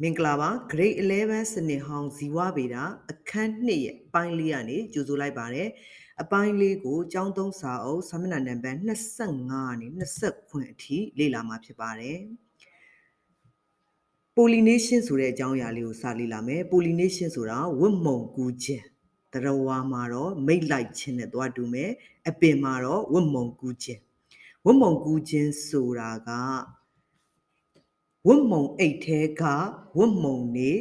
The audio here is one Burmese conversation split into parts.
မင်္ဂလာပါ grade 11စနစ်ဟောင်းဇီဝဗေဒအခန်း2ရဲ့အပိုင်းလေးကနေကြိုဆိုလိုက်ပါတယ်အပိုင်းလေးကိုကျောင်းသုံးစာအုပ်စာမျက်နှာနံပါတ်25နဲ့29အထိလေ့လာမှာဖြစ်ပါတယ် pollination ဆိုတဲ့အကြောင်းအရာလေးကိုစလေ့လာမယ် pollination ဆိုတာဝတ်မုံကူးခြင်းတရဝါမှာတော့မိတ်လိုက်ခြင်းနဲ့တွားတူမယ်အပင်မှာတော့ဝတ်မုံကူးခြင်းဆိုတာကဝတ်မုံအိတ်ထဲကဝတ်မုံနေ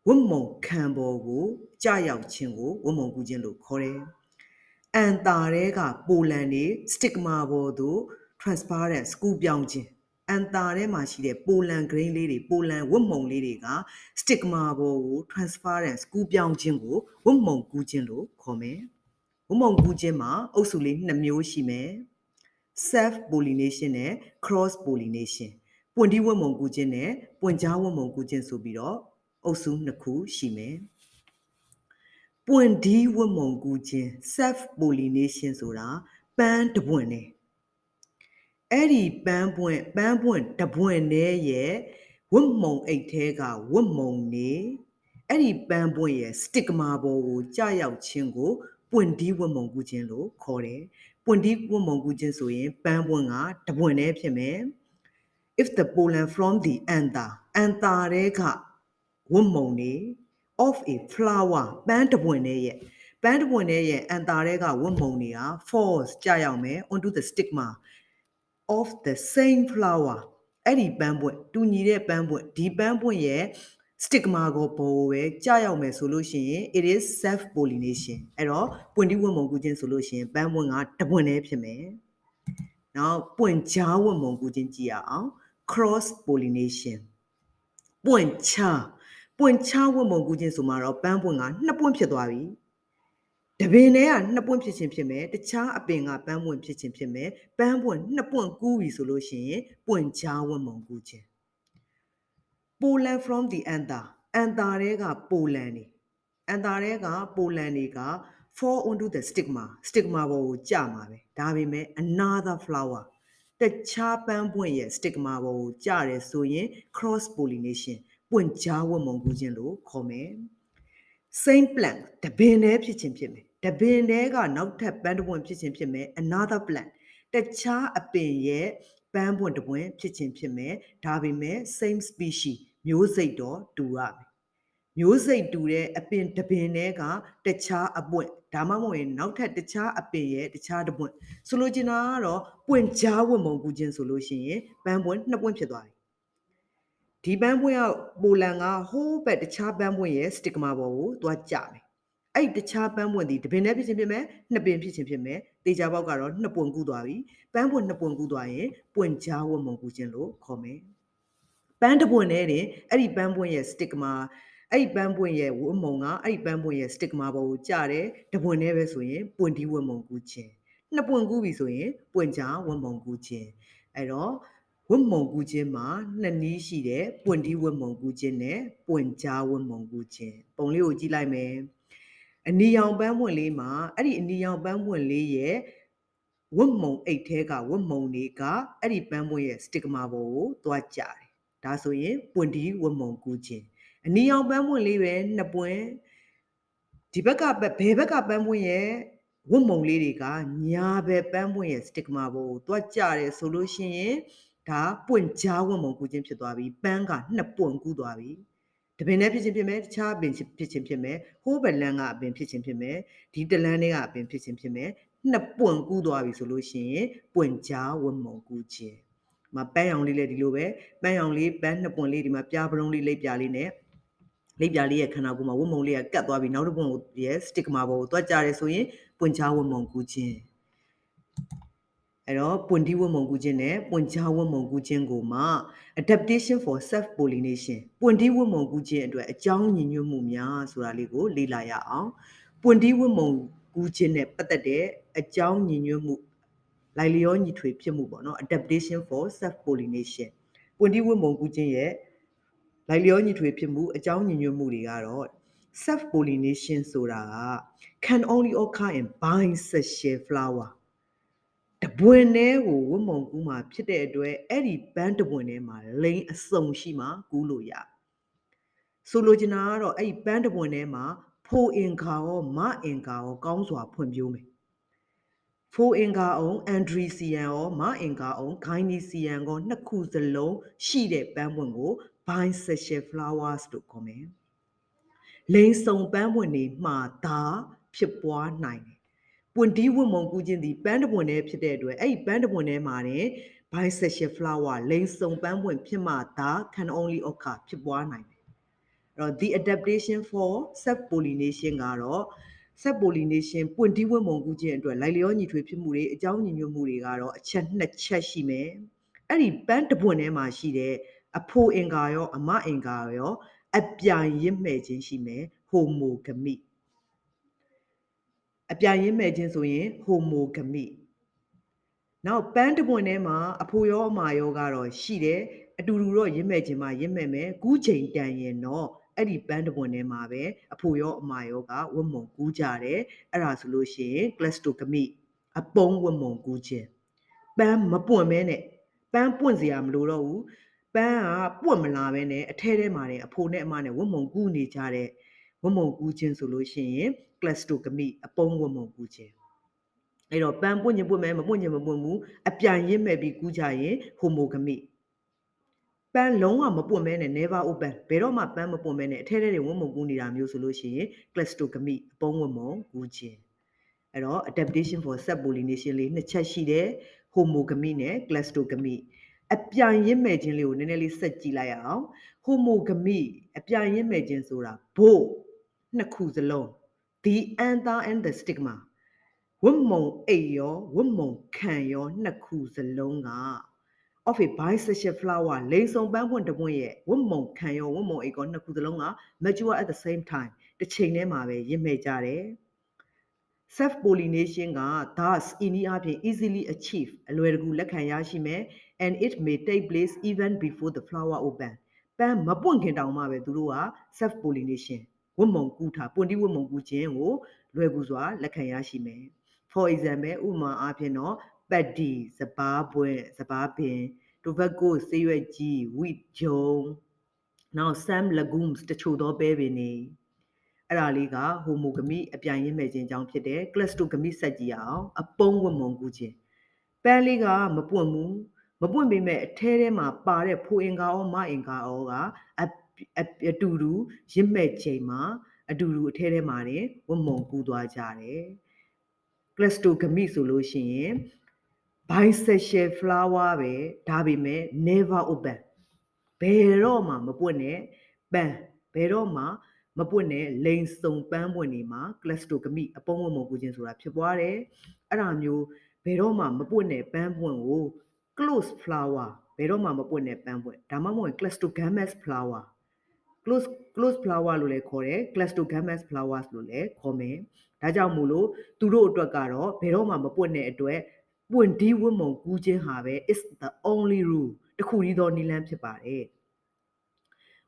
ဝတ်မုံခံပေါ်ကိုကြာရောက်ခြင်းကိုဝတ်မုံကူးခြင်းလို့ခေါ်တယ်။အန်တာထဲကပိုလန်နေစတစ်မာပေါ်သို့ transparent စကူးပြောင်းခြင်းအန်တာထဲမှာရှိတဲ့ပိုလန် grain လေးတွေပိုလန်ဝတ်မုံလေးတွေကစတစ်မာပေါ်ကို transparent စကူးပြောင်းခြင်းကိုဝတ်မုံကူးခြင်းလို့ခေါ်မယ်။ဝတ်မုံကူးခြင်းမှာအုပ်စုလေး2မျိုးရှိမယ်။ self pollination နဲ့ cross pollinationပွင့်တီးဝတ်မုံကူးခြင်းနဲ့ပွင့်ကြားဝတ်မုံကူးခြင်းဆိုပြီးတော့အုပ်စု2ခုရှိမယ်။ပွင့်တီးဝတ်မုံကူးခြင်း self pollination ဆိုတာပန်းတပွင့်နဲ့အဲ့ဒီပန်းပွင့်တပွင့်နဲ့ရဲ့ဝတ်မုံအိတ်ထဲကဝတ်မုံနေအဲ့ဒီပန်းပွင့်ရဲ့စတစ်မာပေါ်ကိုကြာရောက်ခြင်းကိုပွင့်တီးဝတ်မုံကူးခြင်းလို့ခေါ်တယ်။ပွင့်တီးဝတ်မုံကူးခြင်းဆိုရင်ပန်းပွင့်ကတပွင့်နဲ့ဖြစ်မယ်။ If the pollen from the anther ထဲကဝတ်မုံနေ of a flower ပန်းတပွင့်နဲ့ရဲ့အန်တာထဲကဝတ်မုံတွေက falls ကြာရောက်မယ် onto the stigma of the same flower အဲ့ဒီပန်းပွင့်တူညီတဲ့ပန်းပွင့်ဒီပန်းပွင့်ရဲ့ stigma ကိုပေါ်ပဲကြာရောက်မယ်ဆိုလို့ရှိရင် it is self pollination အဲ့တော့ပွင့်တီးဝတ်မုံကူးခြင်းဆိုလို့ရှိရင်ပန်းပွင့်ကတပွင့်နဲ့ဖြစ်မယ်။နောက်ပွင့်ကြားဝတ်မုံကူးခြင်းကြည့်ရအောင်cross pollination ပွင့်ချဝတ်မုံကူးခြင်းဆိုမှာတော့ပန်းပွင့်က2ပွင့်ဖြစ်သွားပြီတပင်ထဲက2ပွင့်ဖြစ်ခြင်းဖြစ်မယ်တခြားအပင်ကပန်းပွင့်ဖြစ်ခြင်းဖြစ်မယ်ပန်းပွင့်2ပွင့်ကူးပြီဆိုလို့ရှိရင်ပွင့်ချဝတ်မုံကူးခြင်း pollen from the anther ထဲကပိုလန်တွေက fall onto the stigma ပေါ်ကိုကျမှာပဲဒါပေမဲ့ another flowerတခြားပန်းပွင့်ရဲ့ stigma ပေါ်ကိုကျတယ်ဆိုရင် cross pollination ပွင့်ကြားဝတ်မုံကူးခြင်းလို့ခေါ်မယ် same plant တပင်ထဲဖြစ်ခြင်းဖြစ်မယ်တပင်ထဲကနောက်ထပ်ပန်းတစ်ပွင့်ဖြစ်ခြင်းဖြစ်မယ် another plant တခြားအပင်ရဲ့ပန်းပွင့်တစ်ပွင့်ဖြစ်ခြင်းဖြစ်မယ်ဒါပေမဲ့ same species မျိုးစိတ်တော့တူရမယ်မျိုးစိတ်တူတဲ့အပင်တပင်ထဲကတခြားအပွင့်ဒါမှမဟုတ်ရင်နောက်ထပ်တခြားအပင်ရဲ့တခြားတစ်ပွင့်ဆိုလိုချင်တာကတော့ပွင့်ကြားဝတ်မုံကူးခြင်းဆိုလို့ရှိရင်ပန်းပွင့်2ပွင့်ဖြစ်သွားပြီဒီပန်းပွင့်ကပိုလန်ကဟိုးဘက်တခြားပန်းပွင့်ရဲ့စတစ်မာပေါ်ကိုသွားကျမယ်အဲ့တခြားပန်းပွင့်ဒီတပင်နဲ့ဖြစ်ခြင်းဖြစ်မယ်2ပင်ဖြစ်ခြင်းဖြစ်မယ်တေချာပေါက်ကတော့2ပွင့်ကူးသွားပြီပန်းပွင့်2ပွင့်ကူးသွားရင်ပွင့်ကြားဝတ်မုံကူးခြင်းလို့ခေါ်မယ်ပန်းတပွင့်နဲ့တင်အဲ့ဒီပန်းပွင့်ရဲ့စတစ်မာအဲ့ဒီပန်းပွင့်ရဲ့ဝတ်မုံကအဲ့ဒီပန်းပွင့်ရဲ့စတစ်မာပေါ်ကိုကျတယ်တပွင့်နဲ့ပဲဆိုရင်ပွင့်တီးဝတ်မုံကူးခြင်း2ပွင့်ကူးပြီဆိုရင်ပွင့်ကြားဝတ်မုံကူးခြင်းအဲ့တော့ဝတ်မုံကူးခြင်းမှာ2နည်းရှိတယ်ပွင့်တီးဝတ်မုံကူးခြင်းနဲ့ပွင့်ကြားဝတ်မုံကူးခြင်းပုံလေးကိုကြည့်လိုက်မယ်အနီရောင်ပန်းပွင့်လေးမှာအဲ့ဒီအနီရောင်ပန်းပွင့်လေးရဲ့ဝတ်မုံအိတ်ထဲကဝတ်မုံတွေကအဲ့ဒီပန်းပွင့်ရဲ့စတစ်မာပေါ်ကိုသွားကျတယ်ဒါဆိုရင်ပွင့်တီးဝတ်မုံကူးခြင်းအနီရောင်ပန်းပွင့်လေးပဲ2ပွင့်ဒီဘက်ကဘယ်ဘက်ကပန်းပွင့်ရဲ့ဝတ်မုံလေးတွေကညာဘက်ပန်းပွင့်ရဲ့စတစ်မာပေါ်ကိုသွားကျတယ်ဆိုလို့ရှိရင်ဒါပွင့်ကြားဝတ်မုံကူးခြင်းဖြစ်သွားပြီပန်းက2ပွင့်ကူးသွားပြီတပင်နဲ့ဖြစ်ခြင်းဖြစ်မယ်တခြားအပင်ဖြစ်ခြင်းဖြစ်မယ်ဟိုးဘက်လန်းကအပင်ဖြစ်ခြင်းဖြစ်မယ်ဒီတလန်းတွေကအပင်ဖြစ်ခြင်းဖြစ်မယ်2ပွင့်ကူးသွားပြီဆိုလို့ရှိရင်ပွင့်ကြားဝတ်မုံကူးခြင်းမပန်းရောင်လေးလည်းဒီလိုပဲပန်းရောင်လေးပန်း2ပွင့်လေးဒီမှာပြားပရုံးလေးလိပ်ပြားလေးနဲ့လိပ်ပြားလေးရဲ့ခန္ဓာကိုယ်မှာဝတ်မုံလေးကကတ်သွားပြီနောက်တစ်ပွင့်ရဲ့စတစ်မာပေါ်ကိုသွားကြတယ်ဆိုရင်ပွင့်ကြားဝတ်မုံကူးခြင်းအဲ့တော့ပွင့်တီးဝတ်မုံကူးခြင်းနဲ့ပွင့်ကြားဝတ်မုံကူးခြင်းကိုမှ adaptation for self pollination ပွင့်တီးဝတ်မုံကူးခြင်းအတွက်အကြောင်းညီညွတ်မှုများဆိုတာလေးကိုလေ့လာရအောင်ပွင့်တီးဝတ်မုံကူးခြင်းနဲ့ပတ်သက်တဲ့အကြောင်းညီညွတ်မှုလိုက်လျောညီထွေဖြစ်မှုပေါ့နော် adaptation for self pollination ပွင့်တီးဝတ်မုံကူးခြင်းရဲ့လိုက်လျောညီထွေဖြစ်မှုအကြောင်းညီညွတ်မှုတွေကတော့ self pollination ဆိုတာက can only occur in bisexual flower တပွင့်နဲ့ကိုဝတ်မုံကူးမှာဖြစ်တဲ့အတွက်အဲ့ဒီပန်းတပွင့်ထဲမှာလိန်အစုံရှိမှကူးလို့ရ ဆိုလိုချင်တာကတော့အဲ့ဒီပန်းတစ်ပွင့်ထဲမှာဖိုအင်္ဂါရောမအင်္ဂါရောကောင်းစွာဖွံ့ဖြိုးမယ်ဖိုအင်္ဂါအောင်အန်ဒရီစီယန်ရောမအင်္ဂါအောင်ဂိုင်းနီစီယန်ကောနှစ်ခုစလုံးရှိတဲ့ပန်းပွင့်ကို bisexual flowers လို့ခေါ်မယ်လိန်စုံပန်းပွင့်တွေမှာသာဖြစ်ပွားနိုင်တယ်ပွင့်တီးဝတ်မုံကူးခြင်းသည်ပန်းတစ်ပွင့်တည်းဖြစ်တဲ့အတွက်အဲ့ဒီပန်းတစ်ပွင့်ထဲမှာတင် bisexual flower လိန်စုံပန်းပွင့်ဖြစ်မှသာ can only occur ဖြစ်ပွားနိုင်တယ်အဲ့တော့ the adaptation for self pollination ကတော့ self pollination ပွင့်တီးဝတ်မုံကူးခြင်းအတွက်လိုက်လျောညီထွေဖြစ်မှုတွေအကြောင်းညီညွတ်မှုတွေကတော့အချက်နှစ်ချက်ရှိမယ်အဲ့ဒီပန်းတစ်ပွင့်ထဲမှာရှိတဲ့အဖိုအင်္ဂါရောအမအင်္ဂါရောအပြိုင်ရင့်မဲ့ခြင်းရှိမယ် homogamy အပြိုင်ရင်းမဲ့ခြင်းဆိုရင် homogamy နောက်ပန်းတစ်ပွင့်ထဲမှာအဖိုရောအမရောကတော့ရှိတယ်အတူတူတော့ရင်းမဲ့ခြင်းမှာရင်းမဲ့မယ်ကူးချိန်တန်ရင်တော့အဲ့ဒီပန်းတစ်ပွင့်ထဲမှာပဲအဖိုရောအမရောကဝတ်မုံကူးကြတယ်အဲ့ဒါဆိုလို့ရှိရင် clastogamy အပုံးဝတ်မုံကူးခြင်းပန်းမပွင့်မဲနဲ့ပန်းပွင့်စရာမလိုတော့ဘူးပန်းကပွင့်မလာပဲနဲ့အထဲထဲမှာအဖိုနဲ့အမနဲ့ဝတ်မုံကူးနေကြတဲ့ဝတ်မုံကူးခြင်းဆိုလို့ရှိရင် clastogamy အပုံးဝတ်မုံကူးခြင်းအဲ့တော့ပန်းပွင့်ခြင်းပွင့်မယ်မပွင့်ခြင်းမပွင့်ဘူးအပြိုင်ရင်းမဲ့ပြီးကူးကြရင် homogamy ပန်းလုံးဝမပွင့်မဲနဲ့ never open ဘယ်တော့မှပန်းမပွင့်မဲနဲ့အထဲထဲတွေဝတ်မုံကူးနေတာမျိုးဆိုလို့ရှိရင် clastogamy အပုံးဝတ်မုံကူးခြင်းအဲ့တော့ adaptation for self pollination လေးနှစ်ချက်ရှိတယ် homogamy နဲ့ clastogamy အပြိုင်ရင်းမဲ့ခြင်းလေးကိုနည်းနည်းလေးဆက်ကြည့်လိုက်အောင် homogamy အပြိုင်ရင်းမဲ့ခြင်းဆိုတာဘို့နှစ်ခုစလုံး the anther and the stigma ဝတ်မုံအိတ်ရောဝတ်မုံခံရောနှစ်ခုစလုံးက of a bisexual flower လိန်စုံပန်းပွင့်တစ်ပွင့်ရဲ့ဝတ်မုံခံရောဝတ်မုံအိတ်ကောနှစ်ခုစလုံးက mature at the same time တစ်ချိန်တည်းမှာပဲရင့်မဲ့ကြတယ် self pollination က thus ဤနည်းအားဖြင့် easily achieve အလွယ်တကူလက်ခံရရှိမယ် and it may take place even before the flower open ပန်းမပွင့်ခင်တောင်မှပဲသူတို့က self pollination ဝတ်မုံကူးထားပွင့်တီးဝတ်မုံကူးခြင်းကိုလွယ်ကူစွာလက်ခံရရှိမယ် for example ဥပမာအားဖြင့်တော့ paddy စပားပွင့်စပားပင် tobacco ဆေးရွက်ကြီး wheat ဂျုံနောက် some legumes တချို့သောပဲပင်တွေအဲ့ဒါလေးက homogamy အပြိုင်ရင်းမဲ့ခြင်းအကြောင်းဖြစ်တယ် clastogamy ဆက်ကြည့်အောင်အပုံးဝတ်မုံကူးခြင်းပန်းလေးကမပွင့်ဘူးမပွင့်ပေမဲ့အထဲထဲမှာပါတဲ့ဖိုအင်္ဂါရောမအင်္ဂါရောကအတူတူရင့်မဲ့ချိန်မှာအတူတူအထဲထဲမှာနေဝတ်မုံကူးသွားကြတယ် clastogamy ဆိုလို့ရှိရင် bisexual flower ပဲဒါပေမဲ့ never open ဘယ်တော့မှမပွင့်နဲ့ပန်းဘယ်တော့မှမပွင့်နဲ့လိန်စုံပန်းပွင့်တွေမှာ clastogamy အပုံးဝတ်မုံကူးခြင်းဆိုတာဖြစ်ပွားတယ်အဲ့ဒါမျိုးဘယ်တော့မှမပွင့်နဲ့ပန်းပွင့်ကို close flower ဘယ်တော့မှမပွင့်နဲ့ပန်းပွင့်ဒါမှမဟုတ် clastogamous flower close flower လို့လည်းခေါ်တယ် clastogamous flowers လို့လည်းခေါ်မယ်ဒါကြောင့်မို့လို့သူတို့အတွက်ကတော့ဘယ်တော့မှမပွင့်တဲ့အတွက်ပွင့်ဒီဝတ်မုံကူးခြင်းဟာပဲ is the only rule တခုတည်းသောနည်းလမ်းဖြစ်ပါတယ်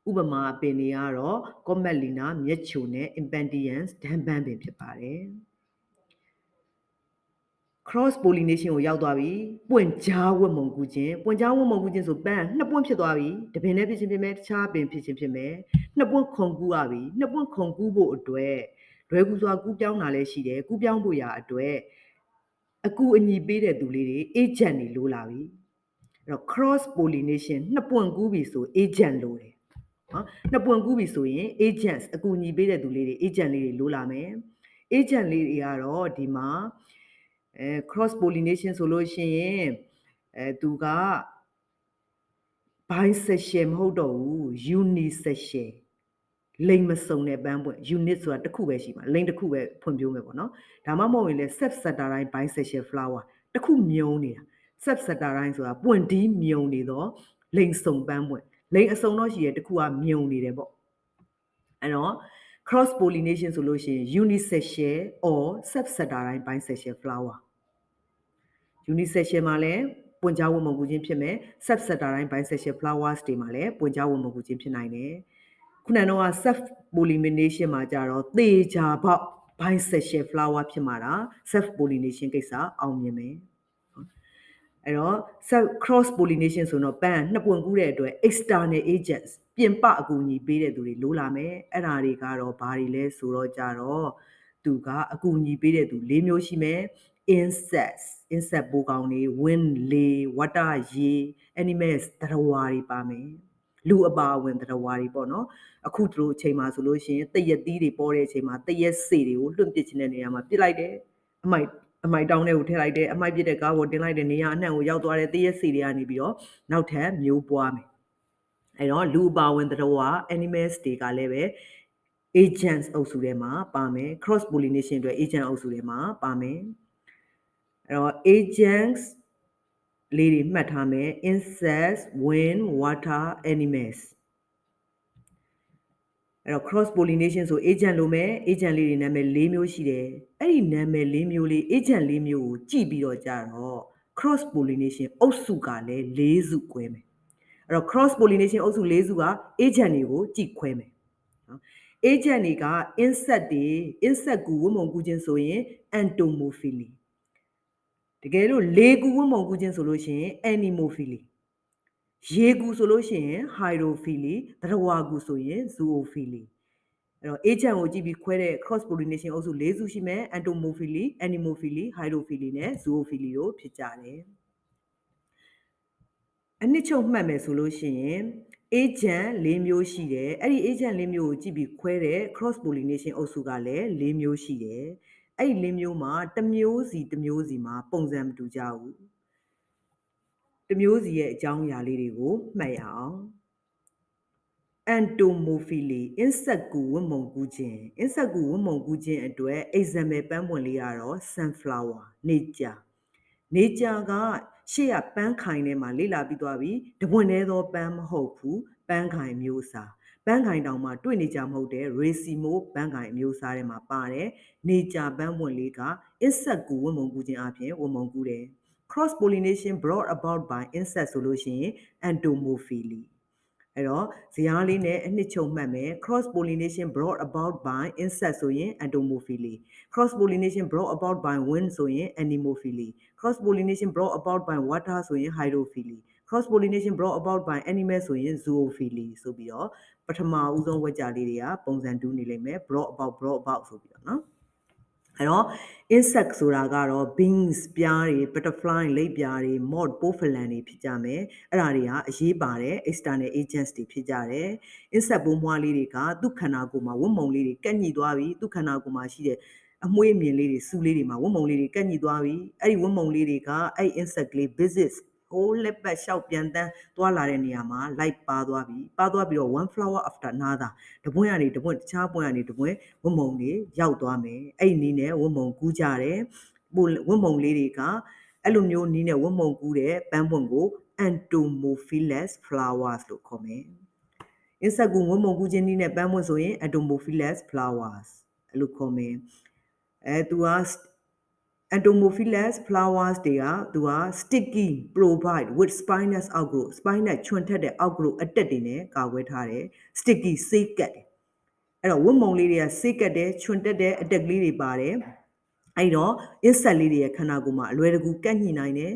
ဥပမာပင်တွေကတော့ comelina မြက်ချိုနဲ့ impatiens ဒန်းပန်းပင်ဖြစ်ပါတယ် cross pollination ကိုရောက်သွားပြီပွင့်ကြားဝတ်မုံကူးခြင်းပွင့်ကြားဝတ်မုံကူးခြင်းဆိုပန်းနှစ်ပွင့်ဖြစ်သွားပြီတပင်နဲ့ဖြစ်ခြင်းဖြစ်မယ်တခြားပင်ဖြစ်ခြင်းဖြစ်မယ်နှစ်ပွင့်ခုံကူးရပြီနှစ်ပွင့်ခုံကူးဖို့အတွက်လွယ်ကူစွာကူးပြောင်းတာလည်းရှိတယ်ကူးပြောင်းဖို့ရာအတွက်အကူအညီပေးတဲ့သူလေးတွေ agent တွေလိုလာပြီအဲ့တော့ cross pollination နှစ်ပွင့်ကူးပြီဆို agent လိုတယ်နော်နှစ်ပွင့်ကူးပြီဆိုရင် agents အကူအညီပေးတဲ့သူလေးတွေ agent လေးတွေလိုလာမယ် agent လေးတွေကတော့ဒီမှာcross pollination ဆိုလို့ရှိရင်သူက bisexual မဟုတ်တော့ဘူး unisexual လိင်မစုံတဲ့ပန်းပွင့် unit ဆိုတာတစ်ခုပဲရှိမှာလိင်တစ်ခုပဲဖွံ့ဖြိုးမယ်ပေါ့နော်ဒါမှမဟုတ်ရင်လည်း subsector တိုင်း bisexual flower တစ်ခုမြုံနေတာ subsector တိုင်းဆိုတာပွင့်ဒီမြုံနေတော့လိင်စုံပန်းပွင့်လိင်အစုံတော့ရှိရတစ်ခုကမြုံနေတယ်ပေါ့အဲ့တော့ cross pollination ဆိုလို့ရှိရင် unisexual or subsector တိုင်း bisexual flower unisexual မှာလည်းပွင့်ကြားဝတ်မုံကူးခြင်းဖြစ်မယ် subsector တိုင်း bisexual flowers တွေမှာလည်းပွင့်ကြားဝတ်မုံကူးခြင်းဖြစ်နိုင်တယ်ခုနကတော့ self pollination မှာကြတော့သေချာပေါက် bisexual flower ဖြစ်မှာတာ self pollination ကိစ္စအောင်မြင်မယ်အဲ့တော့ cross pollination ဆိုတော့ပန်းနှစ်ပွင့်ကူးတဲ့အတွက် external agents ပြင်ပအကူအညီပေးတဲ့သူတွေလိုလာမယ်အဲ့ဒါတွေကတော့ဘာတွေလဲဆိုတော့ကြတော့သူကအကူအညီပေးတဲ့သူ၄မျိုးရှိမယ် insect ပိုးကောင်တွေ wind လေ water ရေ animals သတ္တဝါတွေပါမယ်လူအပါအဝင်သတ္တဝါတွေပေါ့နော်အခုတို့အချိန်မှာဆိုလို့ရှိရင်တရက်သီးတွေပေါ်တဲ့အချိန်မှာတရက်စေတွေကိုလွှင့်ပစ်ခြင်းတဲ့နေရာမှာပစ်လိုက်တယ်အမိုက်တောင်းထဲကိုထည့်လိုက်တယ်အမိုက်ပစ်တဲ့ကားပေါ်တင်လိုက်တဲ့နေရာအနှံ့ကိုရောက်သွားတဲ့တရက်စေတွေကနေပြီးတော့နောက်ထပ်မျိုးပွားမယ်အဲ့တော့လူအပါဝင်သတ္တဝါ animals တွေကလည်းပဲ agents အုပ်စုထဲမှာပါမယ် cross pollination အတွက် agent အုပ်စုထဲမှာပါမယ်အဲ့တော့ agents လေးတွေမှတ်ထားမယ် insects wind water animals အဲ့တော့ cross pollination ဆို agent လို့မယ် agent လေးတွေနာမည်၄မျိုးရှိတယ်အဲ့ဒီနာမည်၄မျိုးလေး agent ၄မျိုးကိုကြည့်ပြီးတော့ကြတော့ cross pollination အုပ်စုကလည်း၄စု꿰မယ်အဲ့တော့ cross pollination အုပ်စု၄စုက agent တွေကိုကြည့်ခွဲမယ်နော် agent တွေက insect ကူဝတ်မုံကူခြင်းဆိုရင် entomophily တကယ်လို့လေကူဝတ်မုံကူခြင်းဆိုလို့ရှိရင် anemophily ရေကူဆိုလို့ရှိရင် hydrophily သတ္တဝါကူဆိုရင် zoophily အဲ့တော့ agent ကိုကြည့်ပြီးခွဲတဲ့ cross pollination အုပ်စု၄စုရှိမယ် entomophily anemophily hydrophily နဲ့ zoophily တို့ဖြစ်ကြတယ်အနှစ်ချုပ်မှတ်မယ်ဆိုလို့ရှိရင် agent ၄မျိုးရှိတယ်အဲ့ဒီ agent ၄မျိုးကိုကြည့်ပြီးခွဲတဲ့ cross pollination အုပ်စုကလည်း၄မျိုးရှိတယ်အဲ့ဒီ၄မျိုးမှာတစ်မျိုးစီမှာပုံစံမတူကြဘူးတစ်မျိုးစီရဲ့အကြောင်းအရာလေးတွေကိုမှတ်ရအောင် entomophily insect ကူဝတ်မုံကူခြင်း insect ကူဝတ်မုံကူခြင်းအတွက် example ပန်းပွင့်လေးကတော့ sunflower nature ကရှေ့ကပန်းခိုင်ထဲမှာလေ့လာပြီးသွားပြီတပွင့်သေးသောပန်းမဟုတ်ဘူးပန်းခိုင်မျိုးစားပန်းခိုင်တောင်မှတွေ့နေကြမဟုတ်တဲ့ racimo ပန်းခိုင်မျိုးစားထဲမှာပါတယ်နေကြပန်းပွင့်လေးက insect ကူဝတ်မုံကူခြင်းအပြင်ဝတ်မုံကူတယ် cross pollination brought about by insect ဆိုလို့ရှိရင် entomophily အဲ့တော့ဇယားလေးနဲ့အနှစ်ချုပ်မှတ်မယ် cross pollination brought about by insect ဆိုရင် entomophily cross pollination brought about by wind ဆိုရင် anemophily cross pollination brought about by water ဆိုရင် hydrophily cross pollination brought about by animal ဆိုရင် zoophily ဆိုပြီးတော့ပထမဦးဆုံးဝက်ကြလေးတွေကပုံစံတူးနေလိမ့်မယ် brought about ဆိုပြီးတော့နော်အဲ့တော့ insect ဆိုတာကတော့ bees ပြားတွေ butterfly လိပ်ပြားတွေ moth ပိုးဖလံတွေဖြစ်ကြမယ်အဲ့ဒါတွေကအရေးပါတဲ့ external agents တွေဖြစ်ကြတယ် insect ပိုးမွှားလေးတွေကသူ့ခန္ဓာကိုယ်မှာဝတ်မုံလေးတွေကက်ညှိသွားပြီးသူ့ခန္ဓာကိုယ်မှာရှိတဲ့အမွှေးအမြင်လေးတွေစူလေးတွေမှာဝတ်မုံလေးတွေကက်ညှိသွားပြီးအဲ့ဒီဝတ်မုံလေးတွေကအဲ့ insect လေး visit ဟိုးလက်ပတ်လျှောက်ပြန်တန်းသွားလာတဲ့နေရာမှာလိုက်ပါသွားပြီးတော့ one flower after another တပွင့်ကနေတပွင့်တခြားပွင့်ကနေတပွင့်ဝတ်မုံတွေရောက်သွားမယ်အဲ့ဒီနည်းနဲ့ဝတ်မုံကူးကြတယ်ဝတ်မုံလေးတွေကအဲ့လိုမျိုးနည်းနဲ့ဝတ်မုံကူးတဲ့ပန်းပွင့်ကို entomophilous flowers လို့ခေါ်မယ် insect ကူဝတ်မုံကူးခြင်းနည်းနဲ့ပန်းပွင့်ဆိုရင် entomophilous flowers အဲ့လိုခေါ်မယ်သူကentomophilous flowers တွေကသူက sticky provide with spinous outgrowth spinous ချွန်ထက်တဲ့ outgrowth အတက်တွေနဲ့ကာကွယ်ထားတယ် sticky ဆေးကတ်တယ်အဲ့တော့ဝတ်မုံလေးတွေကဆေးကတ်တယ်ချွန်တက်တဲ့အတက်ကလေးတွေပါတယ်အဲ့တော့ insect လေးတွေရဲ့ခန္ဓာကိုယ်မှာအလွယ်တကူကန့်ညှိနိုင်တဲ့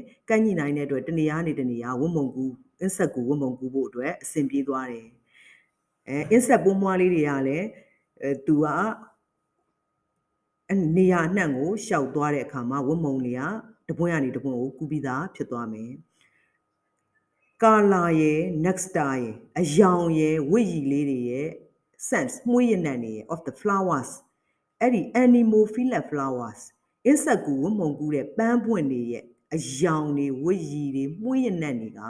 အတွက်တနေရာနေတနေရာဝတ်မုံကူ insect ကူဝတ်မုံကူဖို့အတွက်အဆင်ပြေသွားတယ်insect ပိုးမွှားလေးတွေကလည်းသူကနေရာအနှံ့ကိုရှောက်သွားတဲ့အခါမှာဝတ်မုံလေးကတပွင့်ကနေတပွင့်ကိုကူးပြီးသားဖြစ်သွားမယ်ကာလာရဲ့ nectar ရဲ့အယောင်ရဲ့ဝတ်ရည်လေးတွေရဲ့ scent မှုရည်နံ့တွေရဲ့ of the flowers အဲ့ဒီ anemophilous flowers insect ကူဝတ်မုံကူတဲ့ပန်းပွင့်တွေရဲ့အယောင်တွေဝတ်ရည်တွေမှုရည်နံ့တွေက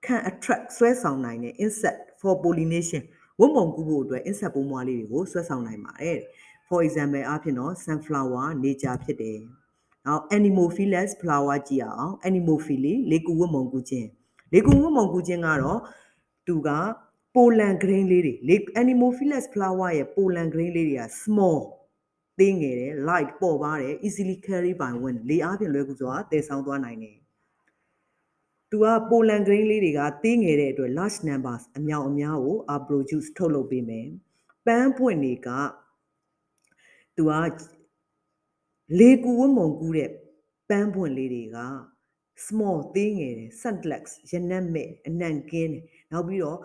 can attract ဆွဲဆောင်နိုင်တဲ့ insect for pollination ဝတ်မုံကူဖို့အတွက် insect ပိုးမွှားလေးတွေကိုဆွဲဆောင်နိုင်ပါတယ် for example အားဖြင့်တော့ sunflower nature ဖြစ်တယ်နောက် anemophilous flower ကြည့်အောင် anemophily လေကူဝတ်မုံကူခြင်းကတော့သူက pollen grain လေးတွေ anemophilous flower ရဲ့ pollen grain လေးတွေက small သေးငယ်တယ် light ပေါ့ပါတယ် easily carried by wind လေအားဖြင့်လွယ်ကူစွာတည်ဆောင်သွားနိုင်တယ်သူက pollen grain လေးတွေကသေးငယ်တဲ့အတွက် large numbers အများကို produce ထုတ်လုပ်ပေးမယ်ပန်းပွင့်တွေကသူကလေကူဝတ်မုံကူတဲ့ပန်းပွင့်လေးတွေက small သေးငယ်တယ် scentless ရနံ့မဲ့အနံ့ကင်းတယ်နောက်ပြီးတော့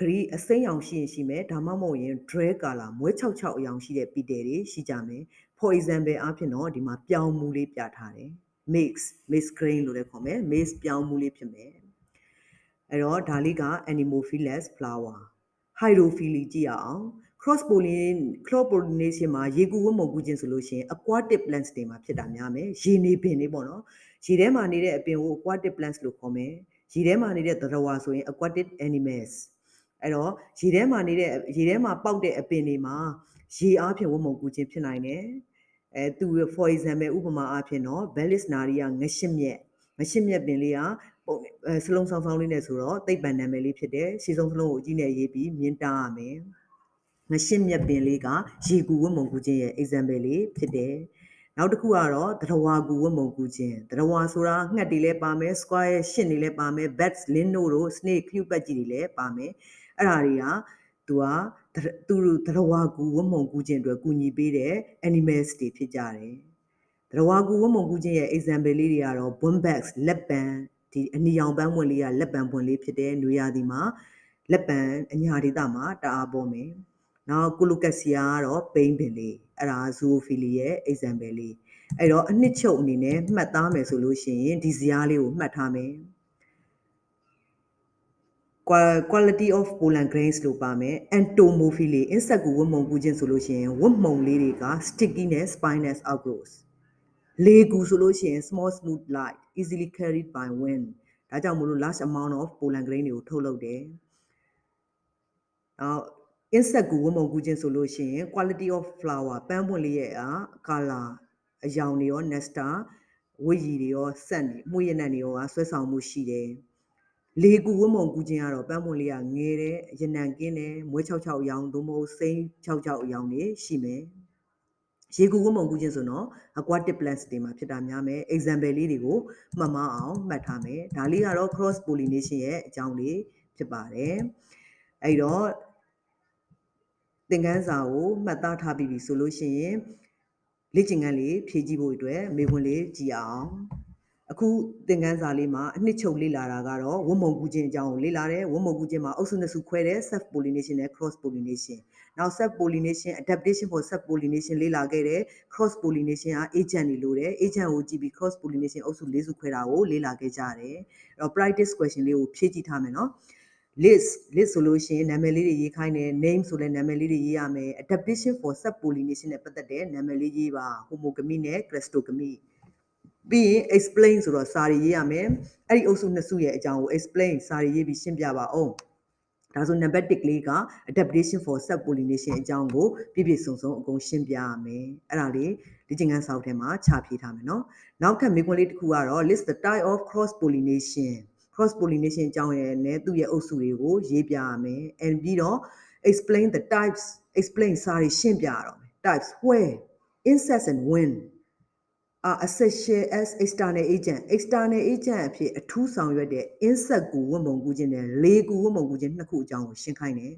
ဂရီအစိမ်းရောင်ရှိရင်ရှိမယ်ဒါမှမဟုတ်ရင် dry color မွဲ66အရောင်ရှိတဲ့ petal တွေရှိကြမယ် for example အားဖြင့်တော့ဒီမှာပြောင်းမှုလေးပြထားတယ် mix grain လို့လည်းခေါ်မယ် mix ပြောင်းမှုလေးဖြစ်မယ်အဲ့တော့ဒါလေးက anemophilous flower hydrophily ကြည့်ရအောင် cross pollination မှာရေကူဝတ်မုံကူခြင်းဆိုလို့ရှိရင် aquatic plants တွေမှာဖြစ်တာများမယ်ရေနေပင်တွေပေါ့နော်ရေထဲမှာနေတဲ့အပင်ကို aquatic plants လို့ခေါ်မယ်ရေထဲမှာနေတဲ့သတ္တဝါဆိုရင် aquatic animals အဲ့တော့ရေထဲမှာပေါက်တဲ့အပင်တွေမှာရေအားဖြင့်ဝတ်မုံကူခြင်းဖြစ်နိုင်တယ်သူ for example ဥပမာအားဖြင့်တော့ Bellis naria ငရှစ်မြက်ပင်လေးကစလုံးဆောင်းလေးနဲ့ဆိုတော့သိပ္ပံနာမည်လေးဖြစ်တယ်ရှေ့ဆုံးစလုံးကိုအကြီးနဲ့ရေးပြီးမြင်တာရမယ်ငရှစ်မြက်ပင်လေးကရေကူဝတ်မုံကူခြင်းရဲ့ example လေးဖြစ်တယ်နောက်တစ်ခုကတော့သတ္တဝါကူဝတ်မုံကူခြင်းသတ္တဝါဆိုတာငှက်တွေလည်းပါမယ် square ရှစ်တွေလည်းပါမယ် bats lino တို့ snake cupid ကြီးတွေလည်းပါမယ်အဲ့ဒါတွေကသူသတ္တဝါကူဝတ်မုံကူခြင်းအတွက်ကူညီပေးတဲ့ animals တွေဖြစ်ကြတယ်သတ္တဝါကူဝတ်မုံကူခြင်းရဲ့ example လေးတွေကတော့ bombas လက်ပံဒီအနီရောင်ပန်းပွင့်လေးကလက်ပံပွင့်လေးဖြစ်တဲ့နွေရာသီမှာလက်ပံအညာဒေသမှာတအားပေါ်မယ်နောက်ကိုလိုကက်ဆီယာကတော့ပိန်းပင်လေးအဲ့ဒါ zoophilia ရဲ့ example လေးအဲ့တော့အနှစ်ချုပ်အနေနဲ့မှတ်သားမယ်ဆိုလို့ရှိရင်ဒီဇယားလေးကိုမှတ်ထားမယ် quality of pollen grains လို့ပါမယ် entomophily insect ကိုဝတ်မုံကူခြင်းဆိုလို့ရှိရင်ဝတ်မုံလေးတွေက sticky နဲ့ spinous outgrowths လေကူဆိုလို့ရှိရင် small smooth light easily carried by wind ဒါကြောင့်မို့လို့ large amount of pollen grain တွေကိုထုတ်လုပ်တယ်နောက် insect ကိုဝတ်မုံကူခြင်းဆိုလို့ရှိရင် quality of flower ပန်းပွင့်လေးရဲ့color အရောင်တွေရော nectar ဝတ်ရည်တွေရောဆက်နေမှုရည်နဲ့တွေရောဆွဲဆောင်မှုရှိတယ်လေကူဝတ်မုံကူခြင်းကတော့ပန်းပွင့်လေးကငယ်တယ်ရနံကင်းတယ်မွဲ66အရောင်သို့မဟုတ်စိမ်း66အရောင်တွေရှိမယ်ရေကူဝတ်မုံကူခြင်းဆိုတော့ aquatic plants တွေမှာဖြစ်တာများမယ် example လေးတွေကိုမှတ်မအောင်မှတ်ထားမယ်ဒါလေးကတော့ cross pollination ရဲ့အကြောင်းလေးဖြစ်ပါတယ်အဲ့တော့သင်ခန်းစာကိုမှတ်သားထားပြီးပြီဆိုလို့ရှိရင်လေ့ကျင့်ခန်းလေးဖြည့်ကြည့်ဖို့အတွက်မေးခွန်းလေးကြည့်အောင်အခုသင်ခန်းစာလေးမှာအနှစ်ချုပ်လေ့လာတာကတော့ဝတ်မုံကူခြင်းအကြောင်းကိုလေ့လာတယ်ဝတ်မုံကူခြင်းမှာအုပ်စုနှစ်စုခွဲတယ် self pollination နဲ့ cross pollination နောက် self pollination adaptation for self pollination လေ့လာခဲ့တယ် cross pollination က agent တွေလိုတယ် agent ကိုကြည့်ပြီး cross pollination အုပ်စု၄စုခွဲတာကိုလေ့လာခဲ့ကြတယ်အဲ့တော့ practice question လေးကိုဖြည့်ကြည့်ထားမယ်နော်list ဆိုလို့ရှိရင်နာမည်လေးတွေရေးခိုင်းတယ် name ဆိုလည်းနာမည်လေးတွေရေးရမယ် adaptation for self pollination နဲ့ပတ်သက်တဲ့နာမည်လေးရေးပါ homogamy နဲ့ cleistogamy ပြီးရင် explain ဆိုတော့စာတွေရေးရမယ်အဲ့ဒီအုပ်စုနှစ်စုရဲ့အကြောင်းကို explain စာတွေရေးပြီးရှင်းပြပါအောင်ဒါဆိုနံပါတ်1ကလေးက adaptation for self pollination အကြောင်းကိုပြည့်ပြည့်စုံစုံအကုန်ရှင်းပြရမယ်အဲ့ဒါလေးဒီကျင်ခန်းစာအုပ်ထဲမှာချပြထားမယ်နော်နောက်ထပ်မေးခွန်းလေးတစ်ခုကတော့ list the type of cross pollination cross pollination အကြောင်းရဲ့နဲ့သူ့ရဲ့အုပ်စုတွေကိုရေးပြရမယ် and ပြီးတော့ explain the types explain စာတွေရှင်းပြရတော့မယ် types where insects and when are essential as external agent အဖြစ်အထူးဆောင်ရွက်တဲ့ insect ကိုဝတ်မုံကူခြင်းနဲ့လေကူဝတ်မုံကူခြင်းနှစ်ခုအကြောင်းကိုရှင်းခိုင်းတယ်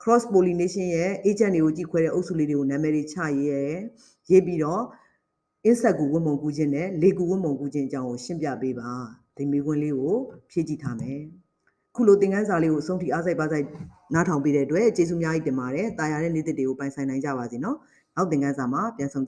cross pollination ရဲ့ agent တွေကိုကြည့်ခွဲတဲ့အုပ်စုလေးတွေကိုနာမည်တွေချရေးရတယ်ရေးပြီးတော့ insect ကိုဝတ်မုံကူခြင်းနဲ့လေကူဝတ်မုံကူခြင်းအကြောင်းကိုရှင်းပြပေးပါဒီမေးခွန်းလေးကိုဖြည့်ကြည့်ထားမယ်ခုလိုသင်ခန်းစာလေးကိုအဆုံးထိအားစိတ်ပါစိတ်နားထောင်ပေးတဲ့အတွက်ကျေးဇူးအများကြီးတင်ပါတယ်တာယာတဲ့နေ့သစ်တွေကိုပိုင်ဆိုင်နိုင်ကြပါစေနော်နောက်သင်ခန်းစာမှာပြန်ဆောင်